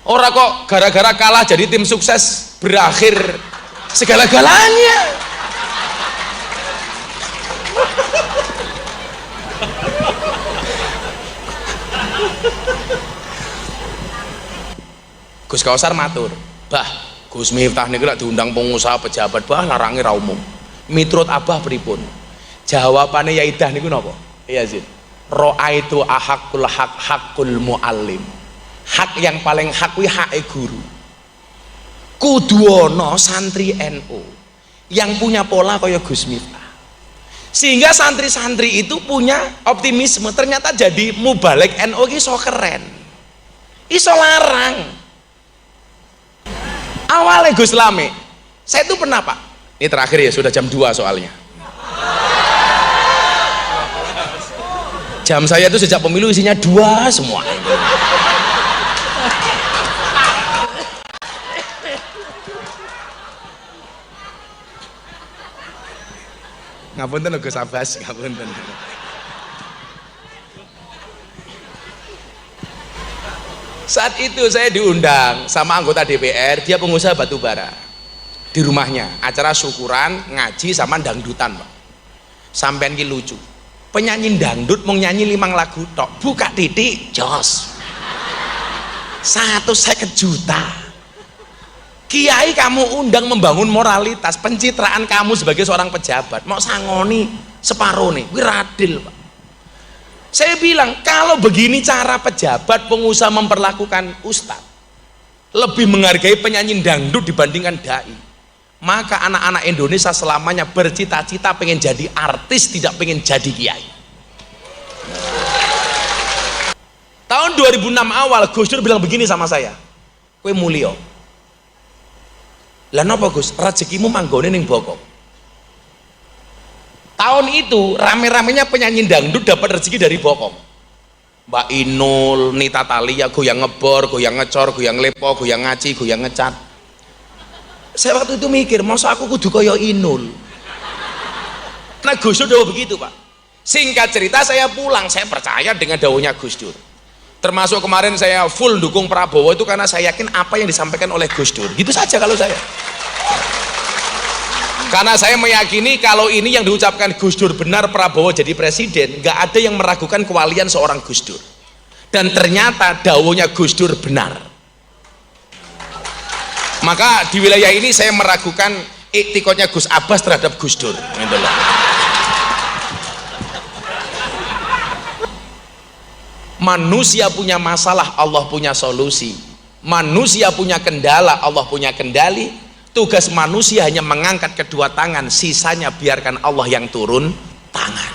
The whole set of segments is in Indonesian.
Ora kok gara-gara kalah jadi tim sukses berakhir segala-galanya. Gus Kausar matur, "Bah, Gus Miftah niku lek diundang pengusaha pejabat bah larange ra umum. Miturut Abah pripun?" Jawabane Yai Dah niku napa? Iya Zin. Ra'aitu ahaqul haq haqqul muallim. Hak yang paling hak kuwi hake guru. Kudu ana santri NU yang punya pola kaya Gus Miftah. Sehingga santri-santri itu punya optimisme, ternyata jadi mubalik NU ki iso keren. Iso larang. Awalnya Gus Lame, saya itu pernah Pak, ini terakhir ya, sudah jam 2 soalnya. Jam saya itu sejak pemilu isinya 2 semua. Ngapunten Gus Abbas, ngapunten. Saat itu saya diundang sama anggota DPR, dia pengusaha batu bara. Di rumahnya, acara syukuran, ngaji sama dangdutan, Pak. Sampean ki lucu. Penyanyi dangdut mau nyanyi 5 lagu tok, buka titik jos. 150 juta. Kiai kamu undang membangun moralitas, pencitraan kamu sebagai seorang pejabat, mau sangoni separuh nih, kuwi radil, Pak. Saya bilang, kalau begini cara pejabat pengusaha memperlakukan ustadz, lebih menghargai penyanyi dangdut dibandingkan dai, maka anak-anak Indonesia selamanya bercita-cita pengen jadi artis, tidak pengen jadi kiai. Tahun 2006 awal Gus Dur bilang begini sama saya, "Kowe mulya. Lah napa Gus? Rezekimu manggone ning bokong." Tahun itu rame-ramenya penyanyi dangdut dapat rezeki dari bokong. Mbak Inul, Nita Talia, goyang ngebor, goyang ngecor, goyang lepo, goyang ngaci, goyang ngecat. Saya waktu itu mikir, masa aku kudu kaya Inul? Nah Gus Dur begitu Pak. Singkat cerita saya pulang, saya percaya dengan dawuhnya Gus Dur. Termasuk kemarin saya full dukung Prabowo itu karena saya yakin apa yang disampaikan oleh Gus Dur. Gitu saja kalau saya. Karena saya meyakini kalau ini yang diucapkan Gus Dur benar, Prabowo jadi presiden, nggak ada yang meragukan kewalian seorang Gus Dur. Dan ternyata dawuhnya Gus Dur benar. Maka di wilayah ini saya meragukan iktikadnya Gus Abbas terhadap Gus Dur. Manusia punya masalah, Allah punya solusi. Manusia punya kendala, Allah punya kendali. Tugas manusia hanya mengangkat kedua tangan, sisanya biarkan Allah yang turun tangan.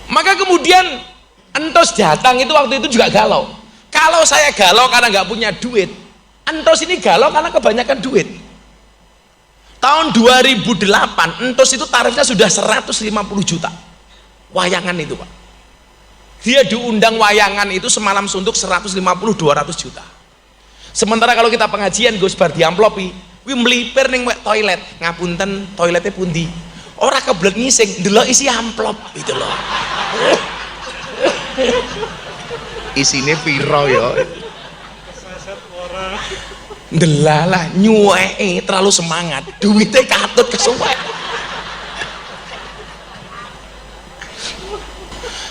Maka kemudian entos datang itu waktu itu juga galau. Kalau saya galau karena nggak punya duit, entos ini galau karena kebanyakan duit. Tahun 2008 entos itu tarifnya sudah 150 juta wayangan itu Pak. Dia diundang wayangan itu semalam suntuk 150-200 juta. Sementara kalau kita pengajian Gus bar diamplopi, kuwi mlipir ning toilet, ngapunten toiletnya pundi. Ora kebelet ngising, ndelok isi amplop gitu loh. Isine piro ya? Ndelalah nyuweke terlalu semangat, duitnya katut kesuwek.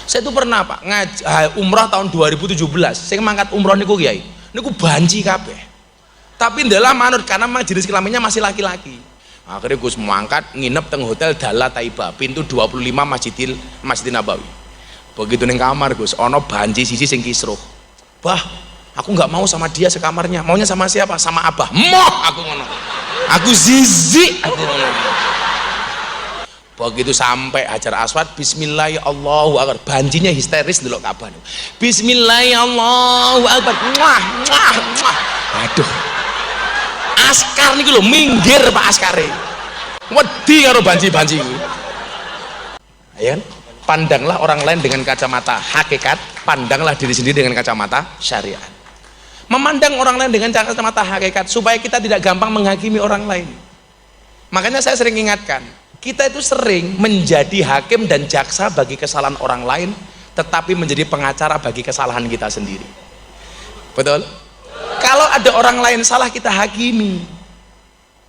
Saya itu pernah Pak umrah tahun 2017, saya mangkat umrah niku Kiai, niku banci kabeh. Tapi ndalah manut karena majelis kelaminnya masih laki-laki. Akhirnya Gus mangkat nginep teng hotel Dalla Taibah, pintu 25 Masjidil Nabawi. Begitu ning kamar Gus, ono banci sisi sing kisruh. Bah, aku nggak mau sama dia sekamarnya, maunya sama siapa? Sama Abah. Moh, aku ngono. Aku zizi, aku ngono. Begitu sampai Hajar Aswad, Bismillah Allahu Akbar, bancinya histeris ndelok Ka'bah. Bismillah Allahu Akbar. Muah, muah, muah. Aduh. Askar niku lho minggir Pak askare. Wedi karo banci-banci kuwi. Ayo, pandanglah orang lain dengan kacamata hakikat, pandanglah diri sendiri dengan kacamata syariat. Memandang orang lain dengan kacamata hakikat supaya kita tidak gampang menghakimi orang lain. Makanya saya sering ingatkan, kita itu sering menjadi hakim dan jaksa bagi kesalahan orang lain, tetapi menjadi pengacara bagi kesalahan kita sendiri. Betul? Kalau ada orang lain salah kita hakimi.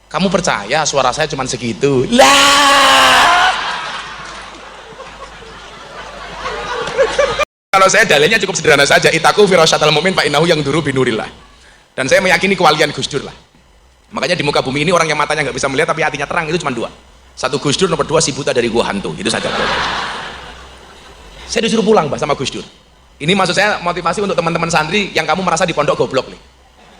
Kamu percaya suara saya cuma segitu? Lah. Kalau saya dalilnya cukup sederhana saja, itaku firasyatal mu'min fa innahu yang duru binurillah. Dan saya meyakini kewalian Gus Dur lah. Makanya di muka bumi ini orang yang matanya nggak bisa melihat tapi hatinya terang itu cuma dua. Satu Gus Dur, nomor dua si buta dari gua hantu. Itu saja. Saya disuruh pulang sama Gus Dur. Ini maksud saya motivasi untuk teman-teman santri yang kamu merasa di pondok goblok nih.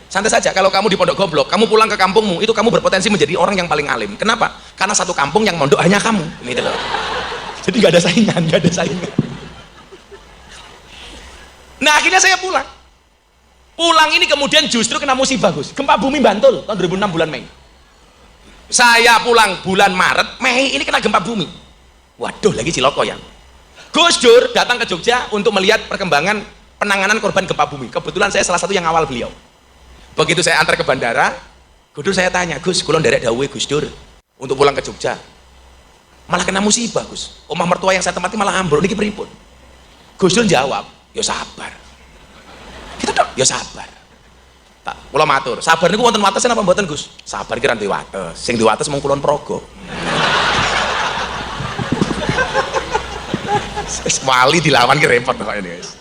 Santai saja, kalau kamu di pondok goblok, kamu pulang ke kampungmu, itu kamu berpotensi menjadi orang yang paling alim. Kenapa? Karena satu kampung yang mondok hanya kamu. Gitu loh. Jadi nggak ada saingan, nggak ada saingan. Nah akhirnya saya pulang. Pulang ini kemudian justru kena musibah Gus. Gempa bumi Bantul tahun 2006 bulan Mei. Saya pulang bulan Maret, Mei ini kena gempa bumi. Waduh lagi ciloko ya. Gus Dur datang ke Jogja untuk melihat perkembangan penanganan korban gempa bumi. Kebetulan saya salah satu yang awal beliau. Begitu saya antar ke bandara, Gus Dur saya tanya, Gus, kulon derek dawuhe Gus Dur untuk pulang ke Jogja. Malah kena musibah Gus. Omah mertua yang saya tempati malah ambruk niki pripun? Gus Dur jawab, ya sabar. Gitu dong, ya sabar. Tak, kula matur, sabar niku wonten watese napa mboten Gus? Sabar iki ra duwe wates. Sing duwe wates mung kulon progo. Wali dilawan ki repot kok ini guys.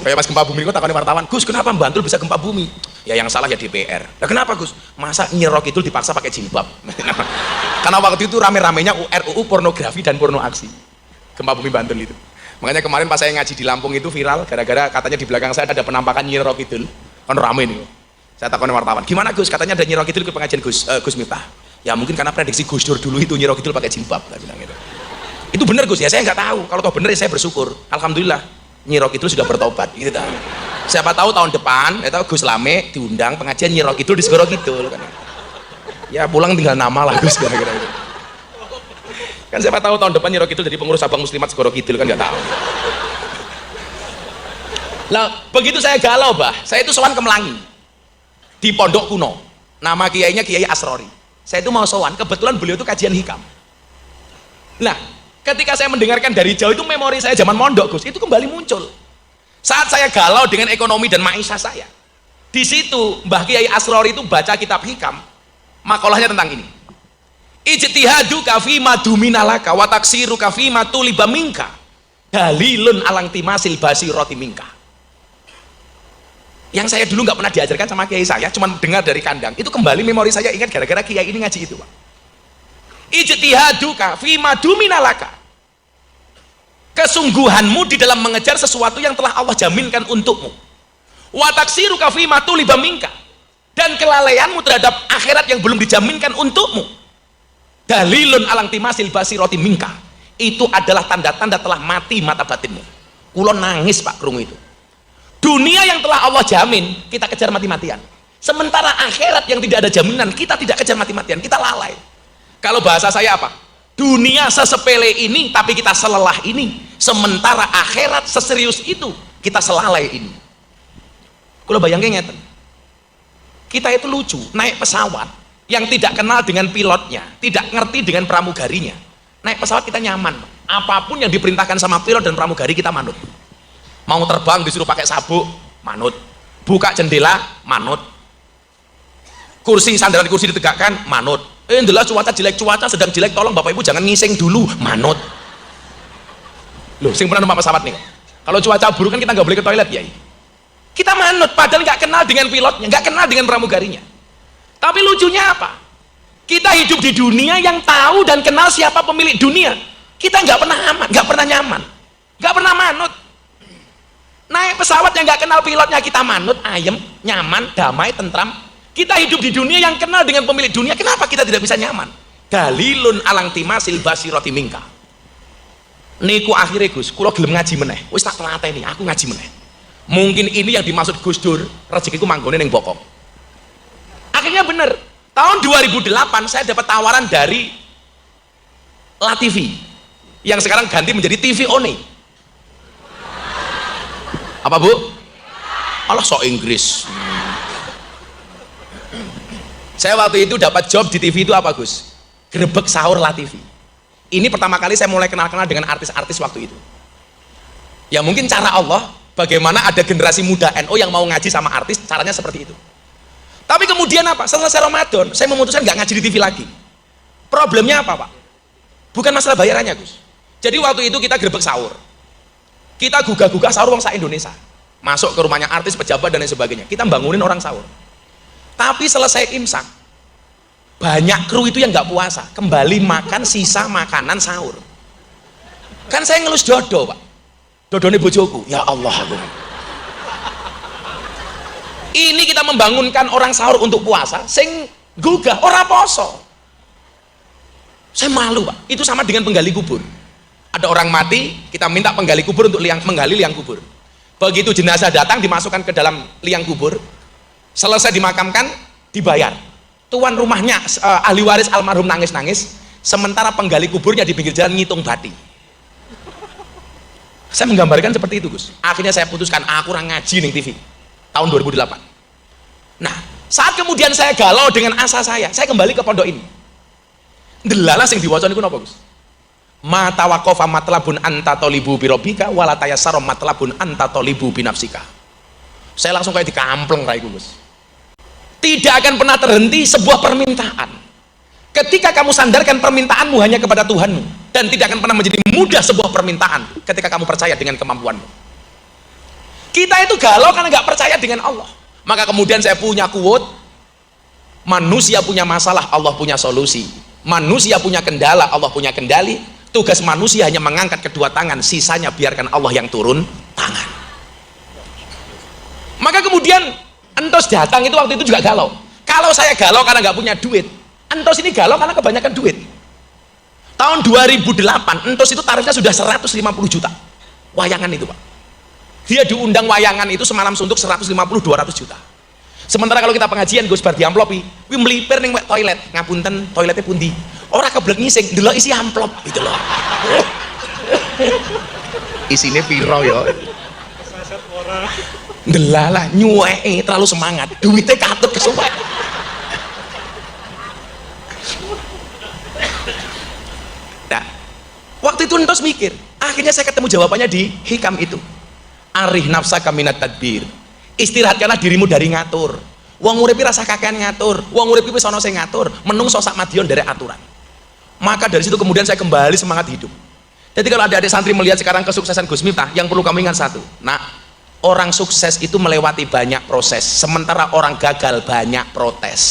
Kayak pas gempa bumi niku takoni wartawan, Gus kenapa Bantul bisa gempa bumi? Ya yang salah ya DPR. Lah kenapa Gus? Masa Nyi Ro Kidul dipaksa pakai jilbab? Karena waktu itu rame-ramenya RUU pornografi dan porno aksi. Gempa bumi Bantul itu. Makanya kemarin pas saya ngaji di Lampung itu viral gara-gara katanya di belakang saya ada penampakan Nyi Ro Kidul. Kan rame nih. Saya takoni wartawan, gimana Gus? Katanya ada Nyi Ro Kidul ke pengajian Gus Miftah. Ya mungkin karena prediksi Gus Dur dulu itu Nyi Ro Kidul pakai jilbab, saya bilang gitu. Itu benar Gus ya, saya nggak tahu. Kalau toh benar ya saya bersyukur. Alhamdulillah Nyi Ro Kidul sudah bertobat gitu tahu. Siapa tahu tahun depan itu Gus Lame diundang pengajian Nyi Ro Kidul di Segoro Kidul kan. Ya pulang tinggal nama lah Gus kira-kira gitu. Kan siapa tahu tahun depan Nyi Ro Kidul jadi pengurus Sabang Muslimat Segoro Kidul kan nggak tahu. Lah begitu saya galau bah, saya itu sowan ke Melangi di pondok kuno. Nama kiainya Kiai Asrori. Saya itu mau sowan, kebetulan beliau itu kajian hikam. Nah, ketika saya mendengarkan dari jauh itu memori saya zaman mondok Gus, itu kembali muncul. Saat saya galau dengan ekonomi dan maisha saya. Di situ Mbah Kiai Asrori itu baca kitab hikam, makalahnya tentang ini. Ijtihadu kafi maduminalaka wa taksiru kafi matuliba minka. Dalilun alang timasil basiroti minka. Yang saya dulu nggak pernah diajarkan sama kiai saya, cuma dengar dari kandang. Itu kembali memori saya ingat gara-gara kiai ini ngaji itu, Pak. Ijtihaduka fi maduminalaka. Kesungguhanmu di dalam mengejar sesuatu yang telah Allah jaminkan untukmu. Wa taksiruka fi matuliba minka. Dan kelalaianmu terhadap akhirat yang belum dijaminkan untukmu. Dalilun alang timasil basiroti minka. Itu adalah tanda-tanda telah mati mata batinmu. Kulo nangis Pak krungu itu. Dunia yang telah Allah jamin kita kejar mati-matian, sementara akhirat yang tidak ada jaminan kita tidak kejar mati-matian, kita lalai. Kalau bahasa saya apa? Dunia sesepele ini tapi kita selelah ini, sementara akhirat seserius itu kita selalai ini. Kalau bayangin ngeten, kita itu lucu naik pesawat yang tidak kenal dengan pilotnya, tidak ngerti dengan pramugarinya. Naik pesawat kita nyaman, apapun yang diperintahkan sama pilot dan pramugari kita manut. Mau terbang disuruh pakai sabuk, manut. Buka jendela, manut. Kursi, sandaran kursi ditegakkan, manut. Adalah cuaca jelek, cuaca sedang jelek, tolong Bapak Ibu jangan ngising dulu, manut. Loh, sing pernah numpak pesawat nih. Kalau cuaca buruk kan kita nggak boleh ke toilet ya. Kita manut, padahal nggak kenal dengan pilotnya, nggak kenal dengan pramugarinya. Tapi lucunya apa? Kita hidup di dunia yang tahu dan kenal siapa pemilik dunia. Kita nggak pernah aman, nggak pernah nyaman, nggak pernah manut. Naik pesawat yang nggak kenal pilotnya kita manut, ayem, nyaman, damai, tentram. Kita hidup di dunia yang kenal dengan pemilik dunia, kenapa kita tidak bisa nyaman? Dalilun alang timasil basiroti minka. Niku akhirnya Gus, kulo gelem ngaji meneh. Wis tak telateni, aku ngaji meneh. Mungkin ini yang dimaksud Gus Dur, rezekiku manggone ning bokong. Akhirnya bener. Tahun 2008 saya dapat tawaran dari LaTV yang sekarang ganti menjadi TV One. Apa Bu? Allah sok Inggris. Saya waktu itu dapat job di TV itu apa Gus? Grebek sahur LaTV. Ini pertama kali saya mulai kenal-kenal dengan artis-artis waktu itu. Ya mungkin cara Allah bagaimana ada generasi muda NU yang mau ngaji sama artis, caranya seperti itu. Tapi kemudian apa? Selesai Ramadan, saya memutuskan nggak ngaji di TV lagi. Problemnya apa, Pak? Bukan masalah bayarannya, Gus. Jadi waktu itu kita gerbek sahur, kita gugah-gugah sahur wong sak Indonesia, masuk ke rumahnya artis, pejabat dan lain sebagainya, kita bangunin orang sahur. Tapi selesai imsak, banyak kru itu yang nggak puasa, kembali makan sisa makanan sahur. Kan saya ngelus dodo, Pak, dodone bojoku, ya Allah aku. Ini kita membangunkan orang sahur untuk puasa, sing gugah ora poso. Saya malu, Pak. Itu sama dengan penggali kubur. Ada orang mati, kita minta penggali kubur untuk menggali liang kubur. Begitu jenazah datang, dimasukkan ke dalam liang kubur, selesai dimakamkan, dibayar. Tuan rumahnya, ahli waris almarhum nangis-nangis, sementara penggali kuburnya di pinggir jalan ngitung bati. Saya menggambarkan seperti itu, Gus. Akhirnya saya putuskan, aku kurang ngaji nih TV tahun 2008. Nah, saat kemudian saya galau dengan asa saya kembali ke pondok ini. Delala sing diwaca niku napa, Gus? Ma tawaqafa matlabun anta tolibu bi rabbika wala tayassara matlabun anta tolibu bi nafsika. Saya langsung kayak dikampleng raiku, Gus. Tidak akan pernah terhenti sebuah permintaan ketika kamu sandarkan permintaanmu hanya kepada Tuhanmu, dan tidak akan pernah menjadi mudah sebuah permintaan ketika kamu percaya dengan kemampuanmu. Kita itu galau karena nggak percaya dengan Allah. Maka kemudian saya punya quote, manusia punya masalah, Allah punya solusi. Manusia punya kendala, Allah punya kendali. Tugas manusia hanya mengangkat kedua tangan, sisanya biarkan Allah yang turun tangan. Maka kemudian entos datang itu waktu itu juga galau. Kalau saya galau karena nggak punya duit, entos ini galau karena kebanyakan duit. Tahun 2008 entos itu tarifnya sudah 150 juta wayangan itu, Pak. Dia diundang wayangan itu semalam suntuk 150-200 juta. Sementara kalau kita pengajian Gus bar diamplopi, kuwi mlipir ning toilet, ngapunten toiletnya pundi. Ora keblek ngising, delok isi amplop gitu loh. Isine piro ya? Saset ora. Delalah nyuweke terlalu semangat, duitnya katut kesuwek. Nah, waktu itu entos mikir, akhirnya saya ketemu jawabannya di hikam itu. Arih nafsaka minat tadbir, istirahatkanlah dirimu dari ngatur. Wong uripi rasa kakean ngatur, wong uripi wis ana sing ngatur, menungso sak madion dari aturan. Maka dari situ kemudian saya kembali semangat hidup. Jadi kalau adik-adik santri melihat sekarang kesuksesan Gus Miftah, yang perlu kamu ingat satu, nah, orang sukses itu melewati banyak proses, sementara orang gagal banyak protes.